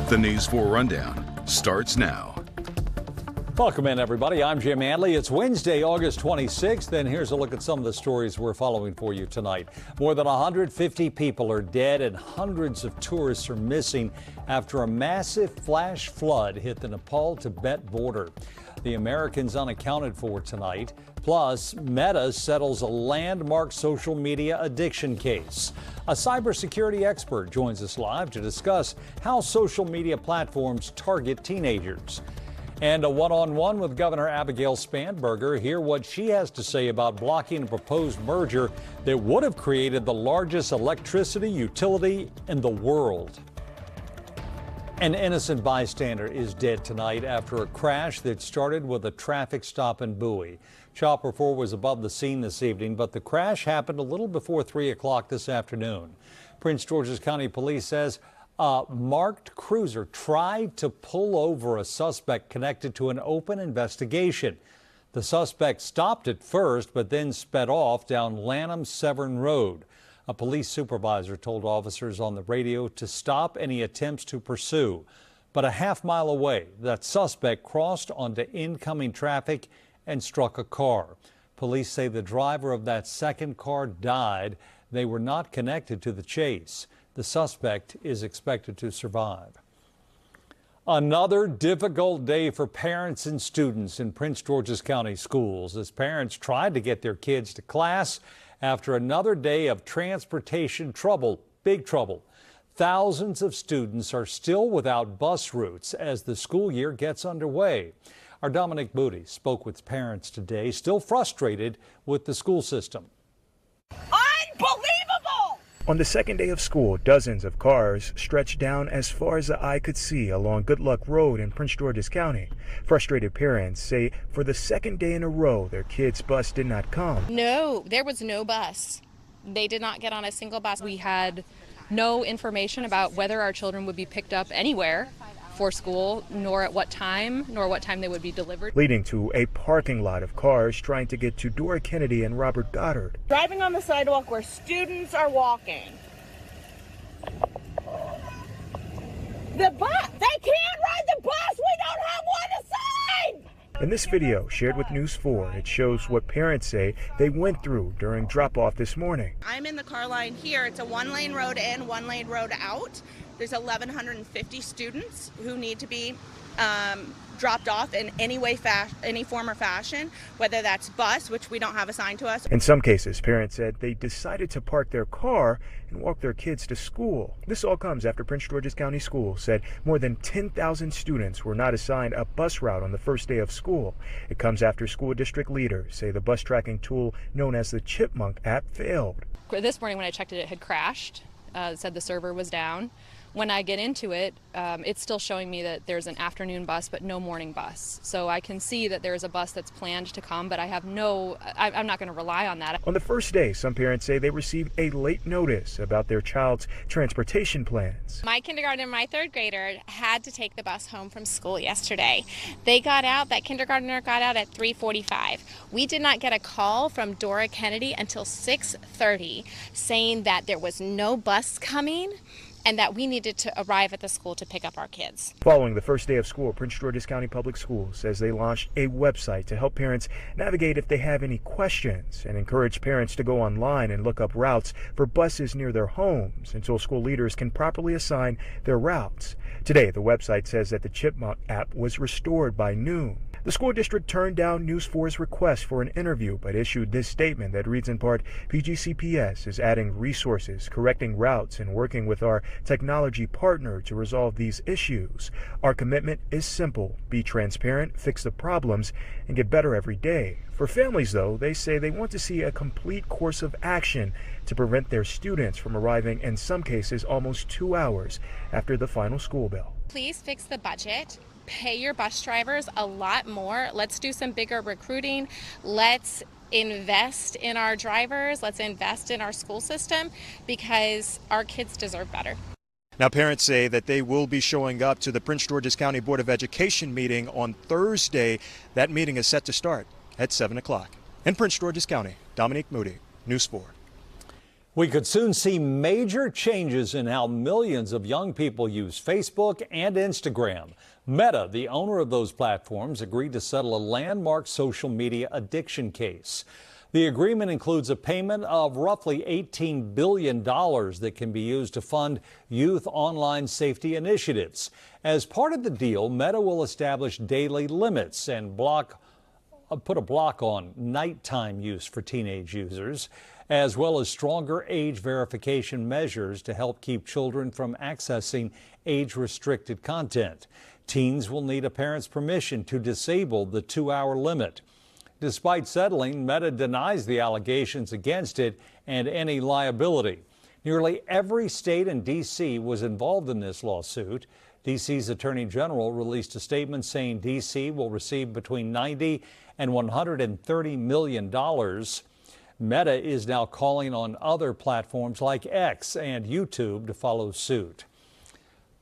The News 4 Rundown starts now. Welcome in, everybody. I'm Jim Antley. It's Wednesday, August 26th, and here's a look at some of the stories we're following for you tonight. More than 150 people are dead and hundreds of tourists are missing after a massive flash flood hit the Nepal-Tibet border. The Americans unaccounted for tonight. Plus, Meta settles a landmark social media addiction case. A cybersecurity expert joins us live to discuss how social media platforms target teenagers. And a one-on-one with Governor Abigail Spanberger. Hear what she has to say about blocking a proposed merger that would have created the largest electricity utility in the world. An innocent bystander is dead tonight after a crash that started with a traffic stop in Bowie. Chopper 4 was above the scene this evening, but the crash happened a little before 3 o'clock this afternoon. Prince George's County Police says a marked cruiser tried to pull over a suspect connected to an open investigation. The suspect stopped at first, but then sped off down Lanham-Severn Road. A police supervisor told officers on the radio to stop any attempts to pursue. But a half-mile away, that suspect crossed onto incoming traffic and struck a car. Police say the driver of that second car died. They were not connected to the chase. The suspect is expected to survive. Another difficult day for parents and students in Prince George's County schools as parents tried to get their kids to class after another day of transportation trouble, big trouble. Thousands of students are still without bus routes as the school year gets underway. Our Dominic Moody spoke with parents today, still frustrated with the school system. Unbelievable! On the second day of school, dozens of cars stretched down as far as the eye could see along Good Luck Road in Prince George's County. Frustrated parents say for the second day in a row, their kids' bus did not come. No, there was no bus. They did not get on a single bus. We had no information about whether our children would be picked up anywhere for school, nor at what time they would be delivered. Leading to a parking lot of cars trying to get to Dora Kennedy and Robert Goddard. Driving on the sidewalk where students are walking. The bus! They can't ride the bus! We don't have one assigned! In this video shared with News 4, it shows what parents say they went through during drop-off this morning. I'm in the car line here. It's a one-lane road in, one-lane road out. There's 1,150 students who need to be dropped off in any way, any form or fashion, whether that's bus, which we don't have assigned to us. In some cases, parents said they decided to park their car and walk their kids to school. This all comes after Prince George's County Schools said more than 10,000 students were not assigned a bus route on the first day of school. It comes after school district leaders say the bus tracking tool known as the Chipmunk app failed. This morning when I checked it, it had crashed. It said the server was down. When I get into it, it's still showing me that there's an afternoon bus, but no morning bus. So I can see that there's a bus that's planned to come, but I'm not going to rely on that. On the first day, some parents say they received a late notice about their child's transportation plans. My kindergarten and my third grader had to take the bus home from school yesterday. They got out, that kindergartner got out at 3:45. We did not get a call from Dora Kennedy until 6:30 saying that there was no bus coming and that we needed to arrive at the school to pick up our kids. Following the first day of school, Prince George's County Public Schools says they launched a website to help parents navigate if they have any questions and encourage parents to go online and look up routes for buses near their homes until school leaders can properly assign their routes. Today, the website says that the Chipmunk app was restored by noon. The school district turned down News 4's request for an interview, but issued this statement that reads in part, PGCPS is adding resources, correcting routes, and working with our technology partner to resolve these issues. Our commitment is simple: be transparent, fix the problems, and get better every day. For families, though, they say they want to see a complete course of action to prevent their students from arriving, in some cases, almost 2 hours after the final school bell. Please fix the budget. Pay your bus drivers a lot more. Let's do some bigger recruiting. Let's invest in our drivers. Let's invest in our school system because our kids deserve better. Now, parents say that they will be showing up to the Prince George's County Board of Education meeting on Thursday. That meeting is set to start at 7 o'clock. In Prince George's County, Dominic Moody, News 4. We could soon see major changes in how millions of young people use Facebook and Instagram. Meta, the owner of those platforms, agreed to settle a landmark social media addiction case. The agreement includes a payment of roughly $18 billion that can be used to fund youth online safety initiatives. As part of the deal, Meta will establish daily limits and put a block on nighttime use for teenage users, as well as stronger age verification measures to help keep children from accessing age-restricted content. Teens will need a parent's permission to disable the 2-hour limit. Despite settling, Meta denies the allegations against it and any liability. Nearly every state in D.C. was involved in this lawsuit. D.C.'s Attorney General released a statement saying D.C. will receive between $90 and $130 million. Meta is now calling on other platforms like X and YouTube to follow suit.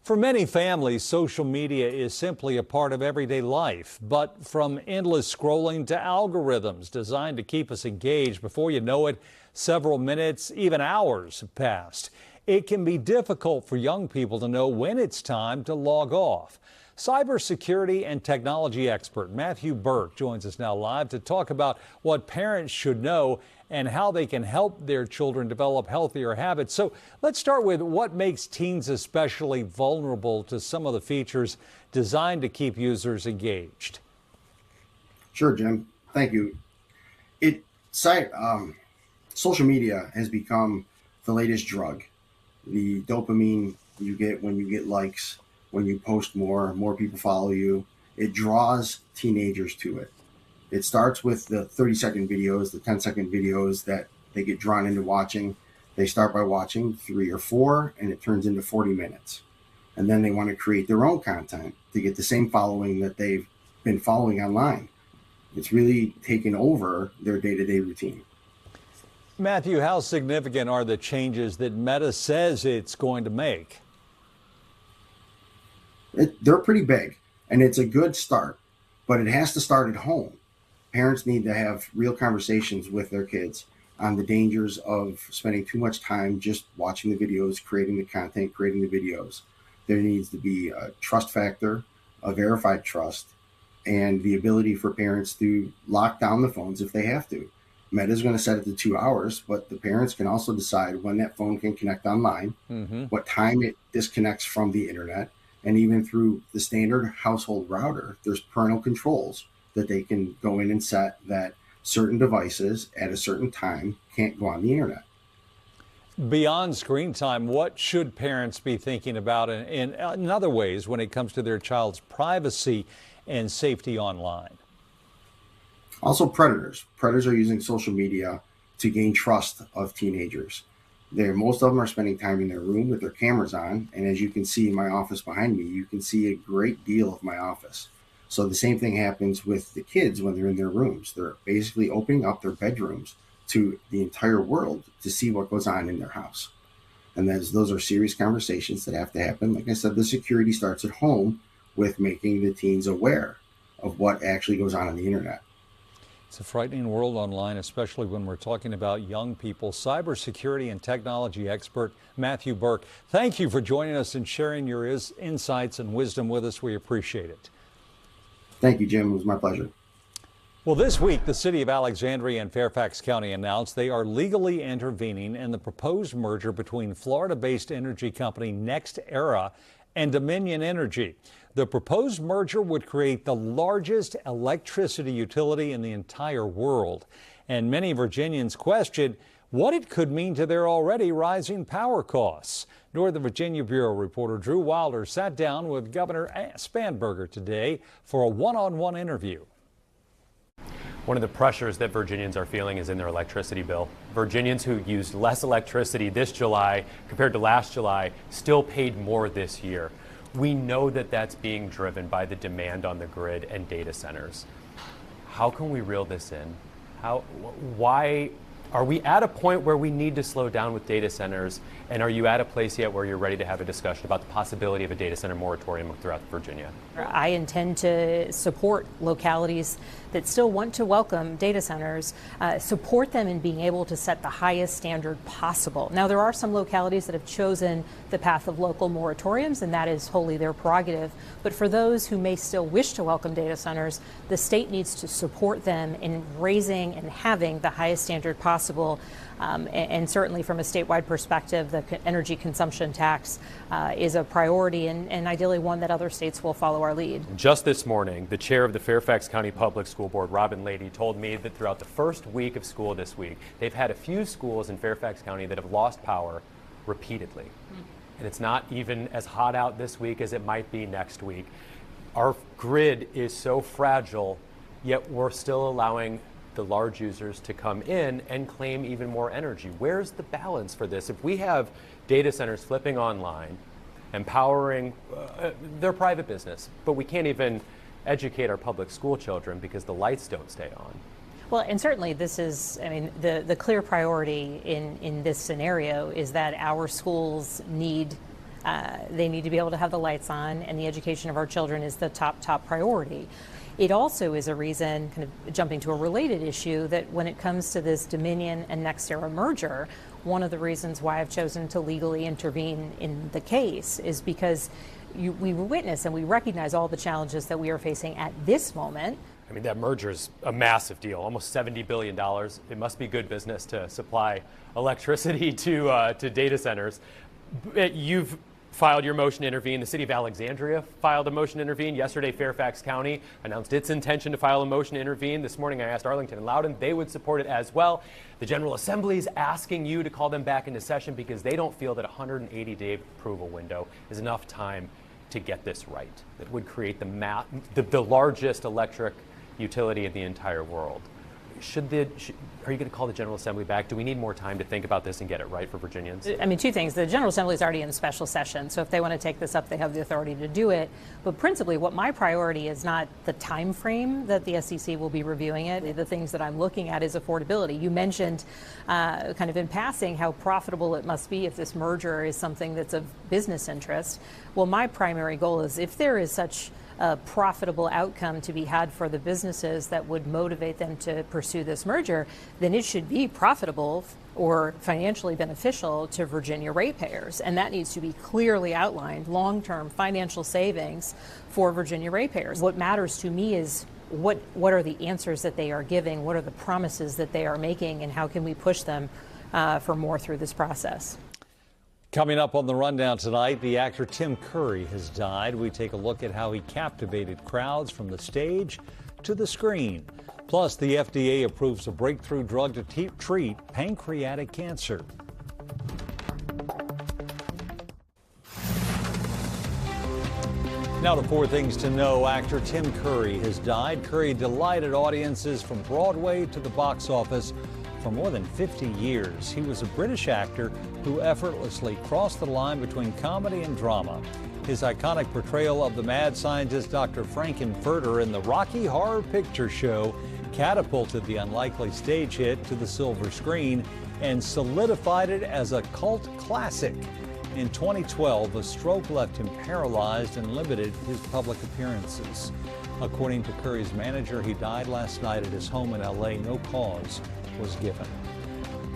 For many families, social media is simply a part of everyday life. But from endless scrolling to algorithms designed to keep us engaged, before you know it, several minutes, even hours have passed. It can be difficult for young people to know when it's time to log off. Cybersecurity and technology expert Matthew Burke joins us now live to talk about what parents should know and how they can help their children develop healthier habits. So let's start with what makes teens especially vulnerable to some of the features designed to keep users engaged. Sure, Jim. Thank you. Social media has become the latest drug. The dopamine you get when you get likes, when you post more people follow you, it draws teenagers to it. It starts with the 30-second videos, the 10-second videos that they get drawn into watching. They start by watching 3 or 4, and it turns into 40 minutes. And then they want to create their own content to get the same following that they've been following online. It's really taken over their day-to-day routine. Matthew, how significant are the changes that Meta says it's going to make? They're pretty big, and it's a good start, but it has to start at home. Parents need to have real conversations with their kids on the dangers of spending too much time just watching the videos, creating the content, creating the videos. There needs to be a trust factor, a verified trust, and the ability for parents to lock down the phones if they have to. Meta is going to set it to 2 hours, but the parents can also decide when that phone can connect online, what time it disconnects from the internet, and even through the standard household router, there's parental controls that they can go in and set that certain devices at a certain time can't go on the internet. Beyond screen time, what should parents be thinking about in other ways when it comes to their child's privacy and safety online? Also, predators. Predators are using social media to gain trust of teenagers. Most of them are spending time in their room with their cameras on. And as you can see in my office behind me, you can see a great deal of my office. So the same thing happens with the kids when they're in their rooms. They're basically opening up their bedrooms to the entire world to see what goes on in their house. And those are serious conversations that have to happen. Like I said, the security starts at home with making the teens aware of what actually goes on the internet. It's a frightening world online, especially when we're talking about young people. Cybersecurity and technology expert Matthew Burke, thank you for joining us and sharing your insights and wisdom with us. We appreciate it. Thank you, Jim. It was my pleasure. Well, this week, the city of Alexandria and Fairfax County announced they are legally intervening in the proposed merger between Florida-based energy company NextEra and Dominion Energy. The proposed merger would create the largest electricity utility in the entire world. And many Virginians question what it could mean to their already rising power costs. Northern Virginia Bureau reporter Drew Wilder sat down with Governor Spanberger today for a one-on-one interview. One of the pressures that Virginians are feeling is in their electricity bill. Virginians who used less electricity this July compared to last July still paid more this year. We know that that's being driven by the demand on the grid and data centers. How can we reel this in? Why Are we at a point where we need to slow down with data centers? And are you at a place yet where you're ready to have a discussion about the possibility of a data center moratorium throughout Virginia? I intend to support localities that still want to welcome data centers, support them in being able to set the highest standard possible. Now, there are some localities that have chosen the path of local moratoriums, and that is wholly their prerogative. But for those who may still wish to welcome data centers, the state needs to support them in raising and having the highest standard possible. And certainly from a statewide perspective, the energy consumption tax is a priority and ideally one that other states will follow our lead. Just this morning, the chair of the Fairfax County Public School Board, Robin Lady, told me that throughout the first week of school this week, they've had a few schools in Fairfax County that have lost power repeatedly. And it's not even as hot out this week as it might be next week. Our grid is so fragile, yet we're still allowing the large users to come in and claim even more energy. Where's the balance for this? If we have data centers flipping online, empowering their private business, but we can't even educate our public school children because the lights don't stay on. Well, and certainly this is, I mean, the clear priority in this scenario is that our schools need they need to be able to have the lights on, and the education of our children is the top priority. It also is a reason, kind of jumping to a related issue, that when it comes to this Dominion and NextEra merger, one of the reasons why I've chosen to legally intervene in the case is because we witness and we recognize all the challenges that we are facing at this moment. I mean, that merger is a massive deal, almost $70 billion. It must be good business to supply electricity to data centers. You've filed your motion to intervene. The city of Alexandria filed a motion to intervene. Yesterday, Fairfax County announced its intention to file a motion to intervene. This morning, I asked Arlington and Loudoun. They would support it as well. The General Assembly is asking you to call them back into session because they don't feel that a 180-day approval window is enough time to get this right. That would create the largest electric utility in the entire world. Are you going to call the General Assembly back? Do we need more time to think about this and get it right for Virginians? I mean, two things. The General Assembly is already in special session, so if they want to take this up, they have the authority to do it. But principally, what my priority is not the time frame that the SEC will be reviewing it. The things that I'm looking at is affordability. You mentioned kind of in passing how profitable it must be if this merger is something that's of business interest. Well, my primary goal is if there is such a profitable outcome to be had for the businesses that would motivate them to pursue this merger, then it should be profitable or financially beneficial to Virginia ratepayers. And that needs to be clearly outlined, long-term financial savings for Virginia ratepayers. What matters to me is what are the answers that they are giving, what are the promises that they are making, and how can we push them for more through this process. Coming up on the rundown tonight, the actor Tim Curry has died. We take a look at how he captivated crowds from the stage to the screen. Plus, the FDA approves a breakthrough drug to treat pancreatic cancer. Now to 4 things to know. Actor Tim Curry has died. Curry delighted audiences from Broadway to the box office for more than 50 years. He was a British actor who effortlessly crossed the line between comedy and drama. His iconic portrayal of the mad scientist Dr. Frankenfurter in the Rocky Horror Picture Show catapulted the unlikely stage hit to the silver screen and solidified it as a cult classic. In 2012, a stroke left him paralyzed and limited his public appearances. According to Curry's manager, he died last night at his home in LA. No cause was given.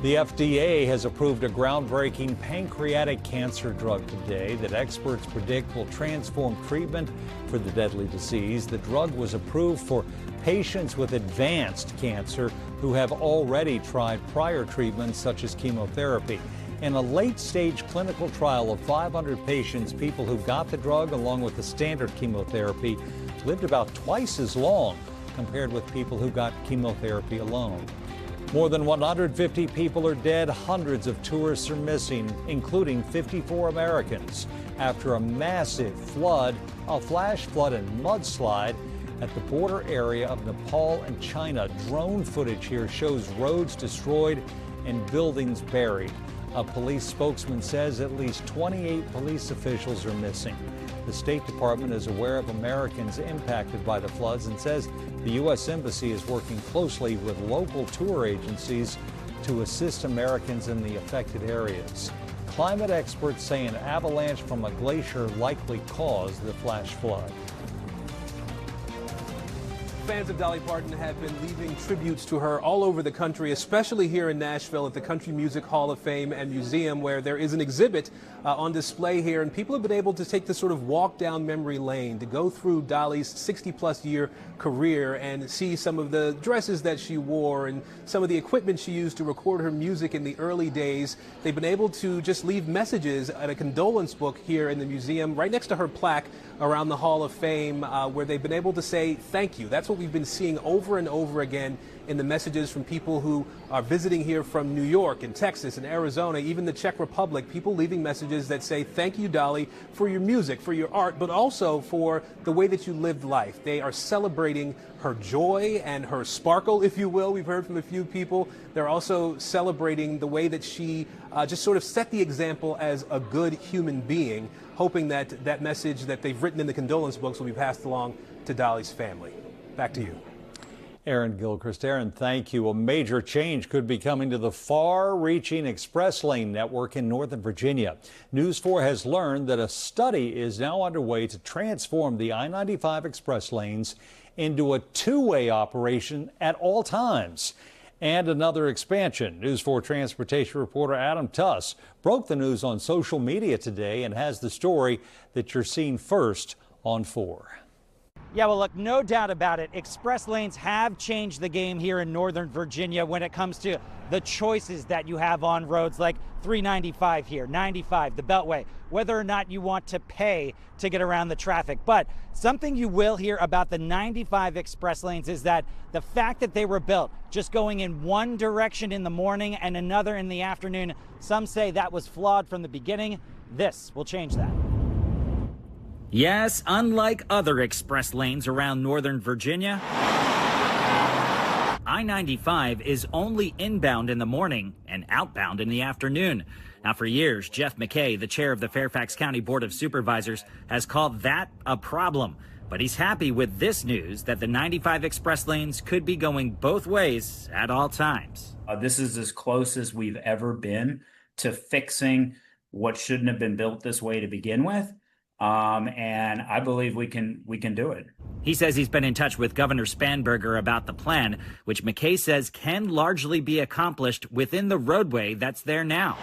The FDA has approved a groundbreaking pancreatic cancer drug today that experts predict will transform treatment for the deadly disease. The drug was approved for patients with advanced cancer who have already tried prior treatments such as chemotherapy. In a late-stage clinical trial of 500 patients, people who got the drug along with the standard chemotherapy lived about twice as long compared with people who got chemotherapy alone. More than 150 people are dead. Hundreds of tourists are missing, including 54 Americans, after a massive flood, a flash flood and mudslide at the border area of Nepal and China. Drone footage here shows roads destroyed and buildings buried. A police spokesman says at least 28 police officials are missing. The State Department is aware of Americans impacted by the floods and says the U.S. Embassy is working closely with local tour agencies to assist Americans in the affected areas. Climate experts say an avalanche from a glacier likely caused the flash flood. Fans of Dolly Parton have been leaving tributes to her all over the country, especially here in Nashville at the Country Music Hall of Fame and Museum, where there is an exhibit on display here. And people have been able to take this sort of walk down memory lane to go through Dolly's 60-plus year career and see some of the dresses that she wore and some of the equipment she used to record her music in the early days. They've been able to just leave messages at a condolence book here in the museum right next to her plaque around the Hall of Fame, where they've been able to say thank you. That's what we've been seeing over and over again in the messages from people who are visiting here from New York and Texas and Arizona, even the Czech Republic, people leaving messages that say thank you, Dolly, for your music, for your art, but also for the way that you lived life. They are celebrating her joy and her sparkle, if you will. We've heard from a few people. They're also celebrating the way that she just sort of set the example as a good human being, hoping that that message that they've written in the condolence books will be passed along to Dolly's family. Back to you. Aaron Gilchrist. Aaron, thank you. A major change could be coming to the far-reaching express lane network in Northern Virginia. News 4 has learned that a study is now underway to transform the I-95 express lanes into a two-way operation at all times. And another expansion. News 4 transportation reporter Adam Tuss broke the news on social media today and has the story that you're seeing first on 4. Yeah, well, look, no doubt about it. Express lanes have changed the game here in Northern Virginia when it comes to the choices that you have on roads like 395 here, 95, the Beltway, whether or not you want to pay to get around the traffic. But something you will hear about the 95 express lanes is that the fact that they were built just going in one direction in the morning and another in the afternoon, some say that was flawed from the beginning. This will change that. Yes, unlike other express lanes around Northern Virginia, I-95 is only inbound in the morning and outbound in the afternoon. Now, for years, Jeff McKay, the chair of the Fairfax County Board of Supervisors, has called that a problem. But he's happy with this news that the 95 express lanes could be going both ways at all times. This is as close as we've ever been to fixing what shouldn't have been built this way to begin with. And I believe we can do it. He says he's been in touch with Governor Spanberger about the plan, which McKay says can largely be accomplished within the roadway that's there now.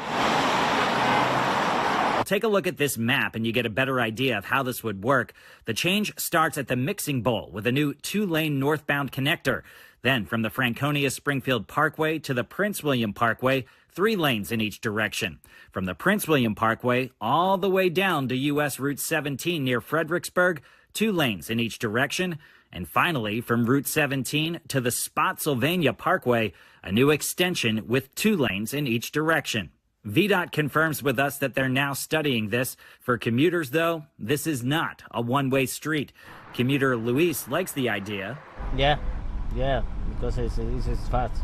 Take a look at this map and you get a better idea of how this would work. The change starts at the Mixing Bowl with a new 2-lane northbound connector. Then from the Franconia Springfield Parkway to the Prince William Parkway, 3 lanes in each direction. From the Prince William Parkway all the way down to U.S. Route 17 near Fredericksburg, 2 lanes in each direction. And finally, from Route 17 to the Spotsylvania Parkway, a new extension with 2 lanes in each direction. VDOT confirms with us that they're now studying this. For commuters, though, this is not a one-way street. Commuter Luis likes the idea. Yeah, because it's fast.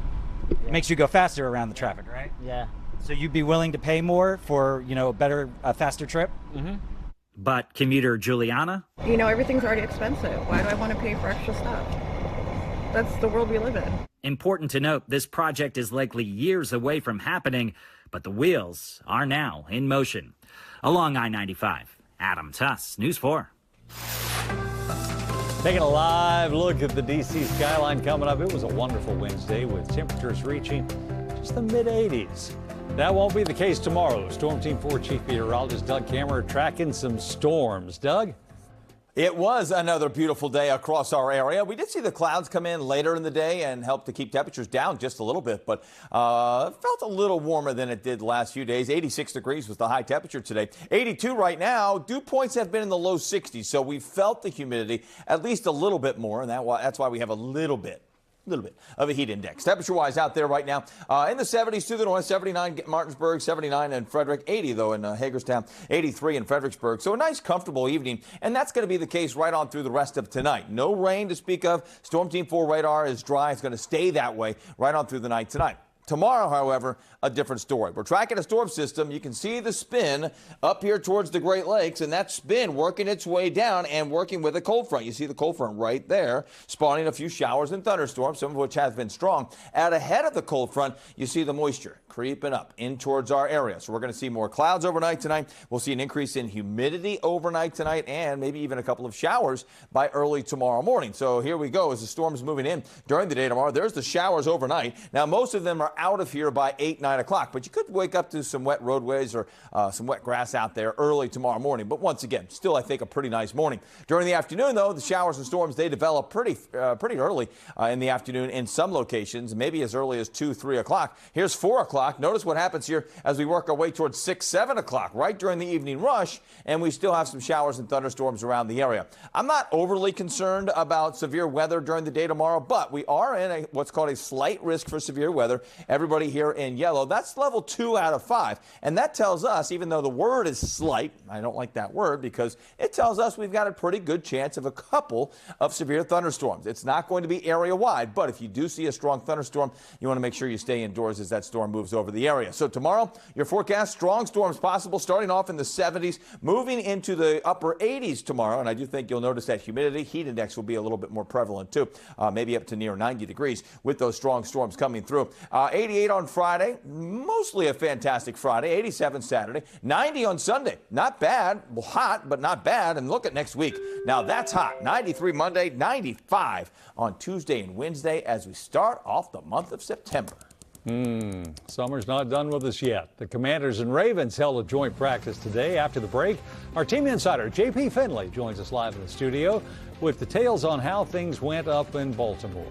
It makes you go faster around the traffic, right? Yeah. So you'd be willing to pay more for, a faster trip? Mm-hmm. But commuter Juliana? Everything's already expensive. Why do I want to pay for extra stuff? That's the world we live in. Important to note, this project is likely years away from happening, but the wheels are now in motion. Along I-95, Adam Tuss, News 4. Taking a live look at the D.C. skyline coming up. It was a wonderful Wednesday with temperatures reaching just the mid-80s. That won't be the case tomorrow. Storm Team 4 Chief Meteorologist Doug Kammerer tracking some storms. Doug? It was another beautiful day across our area. We did see the clouds come in later in the day and help to keep temperatures down just a little bit, but it felt a little warmer than it did the last few days. 86 degrees was the high temperature today. 82 right now. Dew points have been in the low 60s, so we felt the humidity at least a little bit more, and that's why we have a little bit of a heat index. Temperature-wise out there right now in the 70s to the north, 79 Martinsburg, 79 in Frederick, 80 though in Hagerstown, 83 in Fredericksburg. So a nice, comfortable evening, and that's going to be the case right on through the rest of tonight. No rain to speak of. Storm Team 4 radar is dry. It's going to stay that way right on through the night tonight. Tomorrow, however, a different story. We're tracking a storm system. You can see the spin up here towards the Great Lakes, and that spin working its way down and working with a cold front. You see the cold front right there, spawning a few showers and thunderstorms, some of which have been strong. Out ahead of the cold front, you see the moisture creeping up in towards our area. So we're going to see more clouds overnight tonight. We'll see an increase in humidity overnight tonight and maybe even a couple of showers by early tomorrow morning. So here we go as the storm's moving in during the day tomorrow. There's the showers overnight. Now, most of them are out of here by 8, 9 o'clock, but you could wake up to some wet roadways or some wet grass out there early tomorrow morning. But once again, still, I think, a pretty nice morning. During the afternoon, though, the showers and storms, they develop pretty early in the afternoon in some locations, maybe as early as 2, 3 o'clock. Here's 4 o'clock. Notice what happens here as we work our way towards 6, 7 o'clock, right during the evening rush, and we still have some showers and thunderstorms around the area. I'm not overly concerned about severe weather during the day tomorrow, but we are in what's called a slight risk for severe weather. Everybody here in yellow, that's level 2 out of 5. And that tells us, even though the word is slight, I don't like that word because it tells us we've got a pretty good chance of a couple of severe thunderstorms. It's not going to be area wide, but if you do see a strong thunderstorm, you want to make sure you stay indoors as that storm moves over the area. So tomorrow, your forecast, strong storms possible, starting off in the 70s, moving into the upper 80s tomorrow. And I do think you'll notice that humidity, heat index will be a little bit more prevalent too, maybe up to near 90 degrees with those strong storms coming through. 88 on Friday, mostly a fantastic Friday, 87 Saturday, 90 on Sunday. Not bad, well, hot, but not bad. And look at next week. Now that's hot. 93 Monday, 95 on Tuesday and Wednesday as we start off the month of September. Summer's not done with us yet. The Commanders and Ravens held a joint practice today. After the break, our team insider, JP Finley, joins us live in the studio with details on how things went up in Baltimore.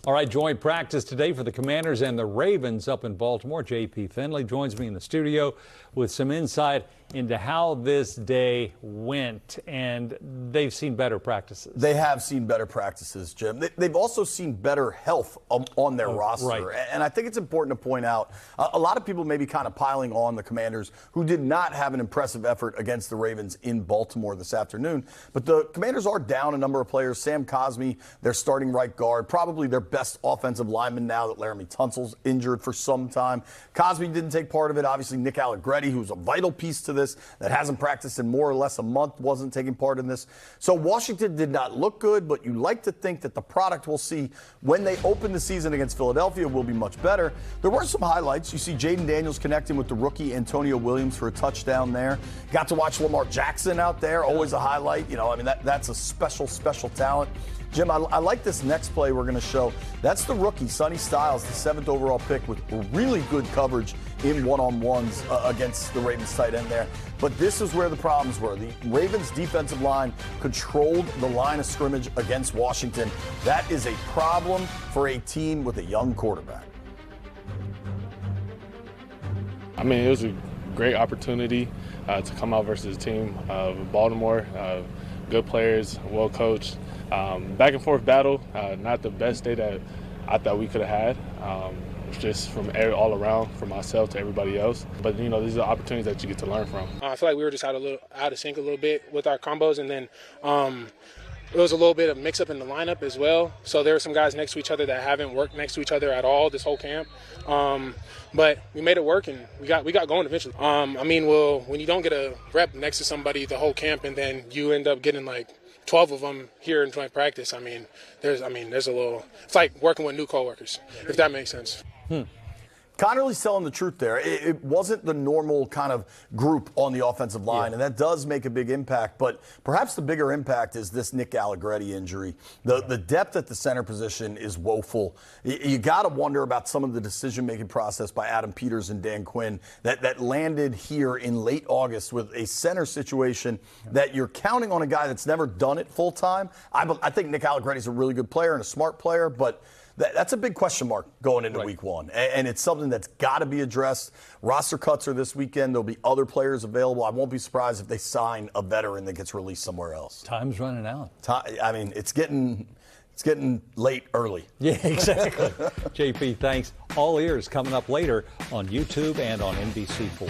All right, joint practice today for the Commanders and the Ravens up in Baltimore. JP Finley joins me in the studio with some insight into how this day went, and they've seen better practices. They have seen better practices, Jim. They've also seen better health on their roster. Right. And I think it's important to point out, a lot of people may be kind of piling on the Commanders, who did not have an impressive effort against the Ravens in Baltimore this afternoon. But the Commanders are down a number of players. Sam Cosmi, their starting right guard, probably their best offensive lineman now that Laramie Tunsil's injured for some time. Cosmi didn't take part of it. Obviously, Nick Allegretti, who's a vital piece to this, that hasn't practiced in more or less a month, wasn't taking part in this. So Washington did not look good, but you like to think that the product we'll see when they open the season against Philadelphia will be much better. There were some highlights. You see Jaden Daniels connecting with the rookie Antonio Williams for a touchdown there. Got to watch Lamar Jackson out there, always a highlight. You know, I mean, that's a special talent. Jim, I like this next play we're going to show. That's the rookie, Sonny Styles, the 7th overall pick with really good coverage in one-on-ones against the Ravens tight end there. But this is where the problems were. The Ravens defensive line controlled the line of scrimmage against Washington. That is a problem for a team with a young quarterback. I mean, it was a great opportunity to come out versus a team of Baltimore. Good players, well coached. Back and forth battle, not the best day that I thought we could have had, just from all around, from myself to everybody else. But, you know, these are opportunities that you get to learn from. I feel like we were just out of sync a little bit with our combos, and then it was a little bit of mix-up in the lineup as well. So there were some guys next to each other that haven't worked next to each other at all this whole camp. But we made it work, and we got going eventually. I mean, well, when you don't get a rep next to somebody the whole camp and then you end up getting like 12 of them here in joint practice, there's a little, it's like working with new coworkers, if that makes sense. Connerly's telling the truth there. It wasn't the normal kind of group on the offensive line, and that does make a big impact. But perhaps the bigger impact is this Nick Allegretti injury. The depth at the center position is woeful. You got to wonder about some of the decision-making process by Adam Peters and Dan Quinn that landed here in late August with a center situation that you're counting on a guy that's never done it full-time. I think Nick Allegretti's a really good player and a smart player, but that's a big question mark going into week one. And it's something that's got to be addressed. Roster cuts are this weekend. There'll be other players available. I won't be surprised if they sign a veteran that gets released somewhere else. Time's running out. I mean, it's getting late early. Yeah, exactly. JP, thanks. All ears coming up later on YouTube and on NBC4.